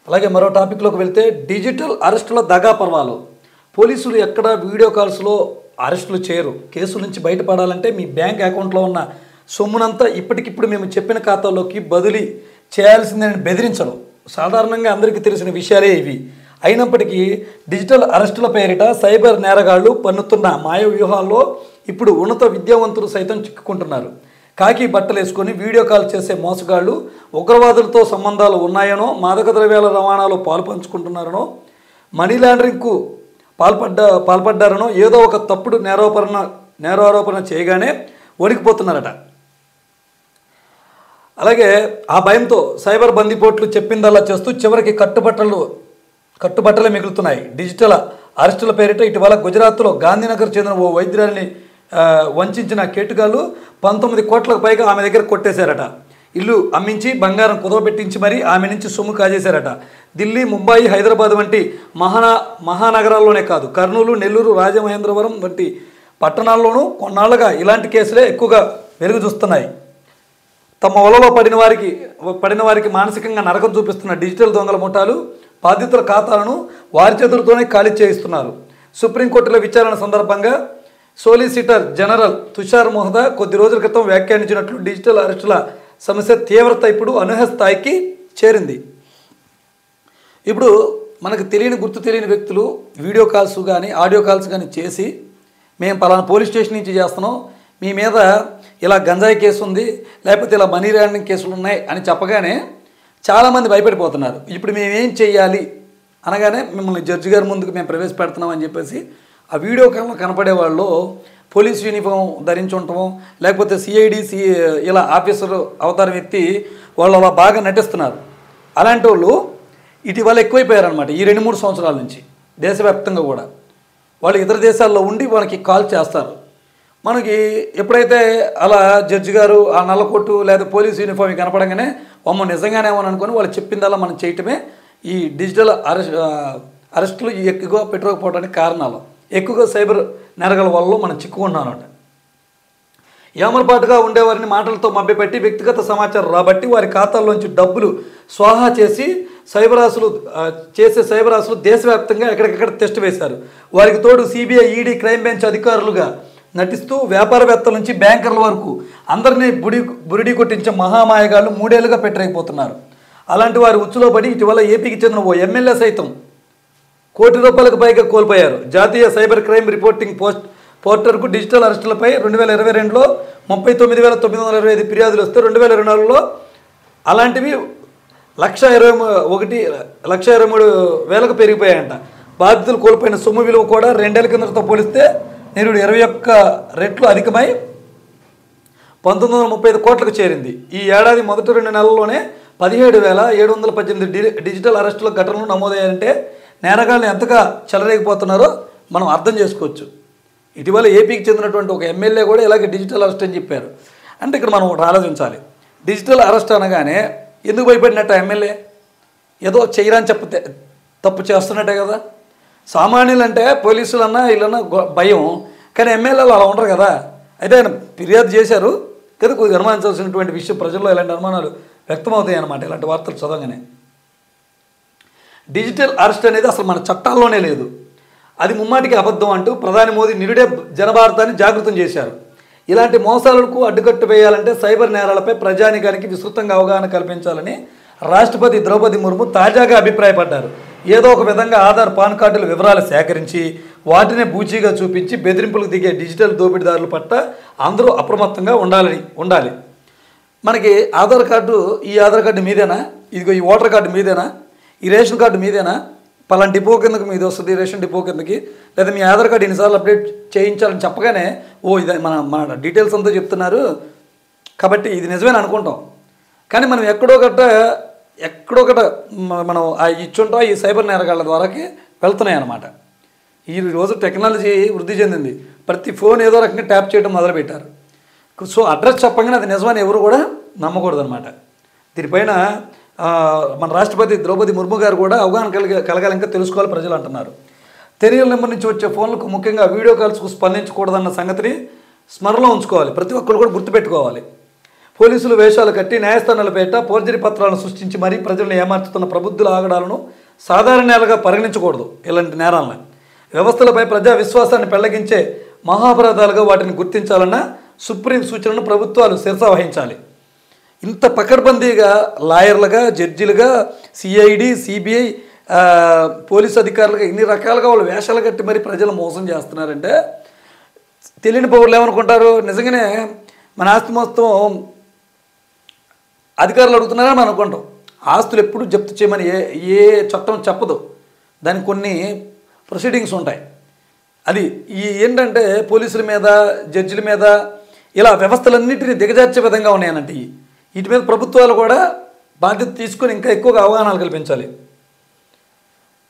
అలాగే మరో టాపిక్లోకి వెళ్తే డిజిటల్ అరెస్టుల దగా పర్వాలు. పోలీసులు ఎక్కడ వీడియో కాల్స్లో అరెస్టులు చేయరు. కేసు నుంచి బయటపడాలంటే మీ బ్యాంక్ అకౌంట్లో ఉన్న సొమ్మునంతా ఇప్పటికిప్పుడు మేము చెప్పిన ఖాతాలోకి బదిలీ చేయాల్సిందని బెదిరించడం సాధారణంగా అందరికీ తెలిసిన విషయాలే ఇవి. అయినప్పటికీ డిజిటల్ అరెస్టుల పేరిట సైబర్ నేరగాళ్లు పన్నుతున్న మాయ వ్యూహాల్లో ఇప్పుడు ఉన్నత విద్యావంతులు సైతం చిక్కుకుంటున్నారు. కాకి బట్టలు వేసుకొని వీడియో కాల్ చేసే మోసగాళ్లు ఉగ్రవాదులతో సంబంధాలు ఉన్నాయనో, మాదక ద్రవ్యాల రవాణాలో పాలు పంచుకుంటున్నారనో, మనీ లాండరింగ్కు పాల్పడ్డారనో ఏదో ఒక తప్పుడు నేరారోపణ చేయగానే వణికిపోతున్నారట. అలాగే ఆ భయంతో సైబర్ బందిపోట్లు చెప్పిందల్లా చేస్తూ చివరికి కట్టుబట్టలే మిగులుతున్నాయి. డిజిటల్ అరెస్టుల పేరిట ఇటీవల గుజరాత్లో గాంధీనగర్ చెందిన ఓ వైద్యురాలిని వంచిన కేటుగాళ్ళు 19 కోట్లకు పైగా ఆమె దగ్గర కొట్టేశారట. ఇల్లు అమ్మించి బంగారం కుదవబెట్టించి మరీ ఆమె నుంచి సొమ్ము కాజేశారట. ఢిల్లీ, ముంబై, హైదరాబాద్ వంటి మహానగరాల్లోనే కాదు, కర్నూలు, నెల్లూరు, రాజమహేంద్రవరం వంటి పట్టణాల్లోనూ కొన్నాళ్లుగా ఇలాంటి కేసులే ఎక్కువగా వెలుగు చూస్తున్నాయి. తమ వలలో పడిన వారికి మానసికంగా నరకం చూపిస్తున్న డిజిటల్ దొంగల ముఠాలు బాధితుల ఖాతాలను వారి చేతులతోనే ఖాళీ చేయిస్తున్నారు. సుప్రీంకోర్టులో విచారణ సందర్భంగా సోలిసిటర్ జనరల్ తుషార్ మెహతా కొద్ది రోజుల క్రితం వ్యాఖ్యానించినట్లు డిజిటల్ అరెస్టుల సమస్య తీవ్రత ఇప్పుడు అనూహ్య స్థాయికి చేరింది. ఇప్పుడు మనకు గుర్తు తెలియని వ్యక్తులు వీడియో కాల్స్ కానీ ఆడియో కాల్స్ కానీ చేసి మేము పలానా పోలీస్ స్టేషన్ నుంచి చేస్తున్నాం, మీ మీద ఇలా గంజాయి కేసు ఉంది, లేకపోతే ఇలా మనీ లాండరింగ్ కేసులు ఉన్నాయి అని చెప్పగానే చాలామంది భయపడిపోతున్నారు. ఇప్పుడు మేమేం చేయాలి అనగానే మిమ్మల్ని జడ్జి గారి ముందుకు మేము ప్రవేశపెడుతున్నాం అని చెప్పేసి ఆ వీడియో కాల్లో కనపడే వాళ్ళు పోలీస్ యూనిఫామ్ ధరించి ఉండటం, లేకపోతే సిఐడి ఇలా ఆఫీసర్ అవతారం ఎత్తి వాళ్ళు అలా బాగా నటిస్తున్నారు. అలాంటి వాళ్ళు ఇటీవల ఎక్కువైపోయారనమాట. ఈ 2-3 సంవత్సరాల నుంచి దేశవ్యాప్తంగా కూడా వాళ్ళు ఇతర దేశాల్లో ఉండి వాళ్ళకి కాల్ చేస్తారు. మనకి ఎప్పుడైతే అలా జడ్జి గారు ఆ నల్లకొట్టు లేదా పోలీస్ యూనిఫామ్ కనపడంగానే అమ్మ నిజంగానేమో అనుకొని వాళ్ళు చెప్పిందల్లా మనం చేయటమే ఈ డిజిటల్ అరెస్టులు ఎక్కువగా పెట్టుకోకపోవడానికి కారణాలు. ఎక్కువగా సైబర్ నేరగాల వల్ల మనం చిక్కుకున్నామన్నమాట. ఏమరపాటుగా ఉండేవారిని మాటలతో మభ్యపెట్టి వ్యక్తిగత సమాచారం రాబట్టి వారి ఖాతాల్లోంచి డబ్బులు స్వాహా చేసి సైబరాసులు దేశవ్యాప్తంగా ఎక్కడికెక్కడ టెస్ట్ వేశారు. వారికి తోడు సిబిఐ, ఈడీ, క్రైమ్ బ్రాంచ్ అధికారులుగా నటిస్తూ వ్యాపారవేత్తల నుంచి బ్యాంకర్ల వరకు అందరినీ బురిడి కొట్టించే మహామాయగాళ్ళు 3 ఏళ్లుగా పెట్టరైపోతున్నారు. అలాంటి వారి ఉచ్చులో పడి ఇటీవల ఏపీకి చెందిన ఓ ఎమ్మెల్యే సైతం ₹1 కోటికి పైగా కోల్పోయారు. జాతీయ సైబర్ క్రైమ్ రిపోర్టింగ్ పోర్టల్కు డిజిటల్ అరెస్టులపై 2022లో 39,925 ఫిర్యాదులు వస్తే 2024లో అలాంటివి 1,23,000 పెరిగిపోయాయంట. బాధితులు కోల్పోయిన సొమ్ము విలువ కూడా 2 ఏళ్ల కిందతో పోలిస్తే నేరుడు 21 రెట్లు అధికమై 1935 కోట్లకు చేరింది. ఈ ఏడాది మొదటి 2 నెలల్లోనే 17,718 డిజిటల్ అరెస్టుల ఘటనలు నమోదయ్యాయంటే నేరగాళ్ళు ఎంతగా చెలరేగిపోతున్నారో మనం అర్థం చేసుకోవచ్చు. ఇటీవల ఏపీకి చెందినటువంటి ఒక ఎమ్మెల్యే కూడా ఇలాగే డిజిటల్ అరెస్ట్ అని చెప్పారు. అంటే ఇక్కడ మనం ఒకటి ఆలోచించాలి. డిజిటల్ అరెస్ట్ అనగానే ఎందుకు భయపడినట్టు ఎమ్మెల్యే ఏదో చేయరని తప్పు చేస్తున్నట్టే కదా. సామాన్యులు అంటే పోలీసులన్నా వీళ్ళన్నా భయం, కానీ ఎమ్మెల్యేలు అలా ఉండరు కదా. అయితే ఆయన ఫిర్యాదు చేశారు కదా, కొద్దిగా అనుమానించాల్సినటువంటి విషయం. ప్రజల్లో ఇలాంటి అనుమానాలు వ్యక్తమవుతాయి అన్నమాట ఇలాంటి వార్తలు చదవగానే. డిజిటల్ అరెస్ట్ అనేది అసలు మన చట్టాల్లోనే లేదు, అది ముమ్మాటికి అబద్ధం అంటూ ప్రధాని మోదీ నిరుడే జనభారతాన్ని జాగృతం చేశారు. ఇలాంటి మోసాలకు అడ్డుకట్టు వేయాలంటే సైబర్ నేరాలపై ప్రజానికానికి విస్తృతంగా అవగాహన కల్పించాలని రాష్ట్రపతి ద్రౌపది ముర్ము తాజాగా అభిప్రాయపడ్డారు. ఏదో ఒక విధంగా ఆధార్, పాన్ కార్డుల వివరాలు సేకరించి వాటినే బూచీగా చూపించి బెదిరింపులకు దిగే డిజిటల్ దోపిడీదారుల పట్ల అందరూ అప్రమత్తంగా ఉండాలి. మనకి ఆధార్ కార్డు, ఈ ఆధార్ కార్డు మీదేనా, ఇదిగో ఈ ఓటర్ కార్డు మీదేనా, ఈ రేషన్ కార్డు మీదేనా, పలానా డిపో కిందకి మీది వస్తుంది, రేషన్ డిపో కిందకి, లేదా మీ ఆధార్ కార్డు ఎన్నిసార్లు అప్డేట్ చేయించాలని చెప్పగానే ఇది మన డీటెయిల్స్ అంతా చెప్తున్నారు కాబట్టి ఇది నిజమేనా అనుకుంటాం. కానీ మనం ఎక్కడొకట మనం ఇచ్చుంటాం ఈ సైబర్ నేరగాళ్ళ ద్వారాకి వెళ్తున్నాయి అన్నమాట. ఈరోజు టెక్నాలజీ వృద్ధి చెందింది, ప్రతి ఫోన్ ఏదో రకంగా ట్యాప్ చేయడం మొదలుపెట్టారు. సో అడ్రస్ చెప్పగానే అది నిజమని ఎవరు కూడా నమ్మకూడదు అనమాట. దీనిపైన మన రాష్ట్రపతి ద్రౌపది ముర్ము గారు కూడా అవగాహన కలగాలి, ఇంకా తెలుసుకోవాలి ప్రజలు అంటున్నారు. తెలియని నెంబర్ నుంచి వచ్చే ఫోన్లకు ముఖ్యంగా వీడియో కాల్స్కు స్పందించకూడదన్న సంగతిని స్మరణలో ఉంచుకోవాలి. ప్రతి ఒక్కరు కూడా గుర్తుపెట్టుకోవాలి. పోలీసులు వేషాలు కట్టి న్యాయస్థానాల పేట ఫోర్జరీ పత్రాలను సృష్టించి మరీ ప్రజలను ఏమార్చుతున్న ప్రబుద్ధుల ఆగడాలను సాధారణ నేరాలుగా పరిగణించకూడదు. ఇలాంటి నేరాలను వ్యవస్థలపై ప్రజా విశ్వాసాన్ని పెళ్లగించే మహాపరాధాలుగా వాటిని గుర్తించాలన్న సుప్రీం సూచనను ప్రభుత్వాలు శిరస వహించాలి. ఇంత పకడ్బందీగా లాయర్లుగా, జడ్జిలుగా, సిఐడి, సిబిఐ, పోలీసు అధికారులుగా ఇన్ని రకాలుగా వాళ్ళు వేషాలు కట్టి మరి ప్రజలు మోసం చేస్తున్నారంటే తెలియని పౌరులు ఏమనుకుంటారు, నిజంగానే మన ఆస్తి మొత్తం అధికారులు అడుగుతున్నారని మనం అనుకుంటాం. ఆస్తులు ఎప్పుడు జప్తు చేయమని ఏ చట్టం చెప్పదు. దానికి కొన్ని ప్రొసీడింగ్స్ ఉంటాయి. అది ఏంటంటే పోలీసుల మీద, జడ్జిల మీద ఇలా వ్యవస్థలన్నింటినీ దిగజార్చే విధంగా ఉన్నాయనంటే వీటి మీద ప్రభుత్వాలు కూడా బాధ్యత తీసుకొని ఇంకా ఎక్కువగా అవగాహనలు కల్పించాలి.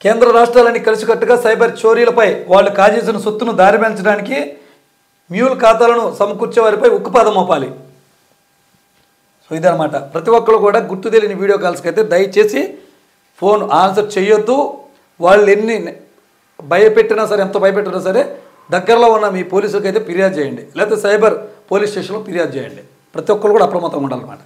కేంద్ర రాష్ట్రాలన్నీ కలిసికట్టుగా సైబర్ చోరీలపై వాళ్ళు కాజేసిన సొత్తును దారిపెంచడానికి మ్యూల్ ఖాతాలను సమకూర్చే వారిపై ఉక్కుపాదం మోపాలి. సో ఇదనమాట. ప్రతి ఒక్కరు కూడా గుర్తు తెలియని వీడియో కాల్స్కి అయితే దయచేసి ఫోన్ ఆన్సర్ చేయొద్దు. వాళ్ళు ఎన్ని భయపెట్టినా సరే, ఎంత భయపెట్టినా సరే దగ్గరలో ఉన్న మీ పోలీసులకి అయితే ఫిర్యాదు చేయండి, లేకపోతే సైబర్ పోలీస్ స్టేషన్లో ఫిర్యాదు చేయండి. ప్రతి ఒక్కరు కూడా అప్రమత్తంగా ఉండాలన్నమాట.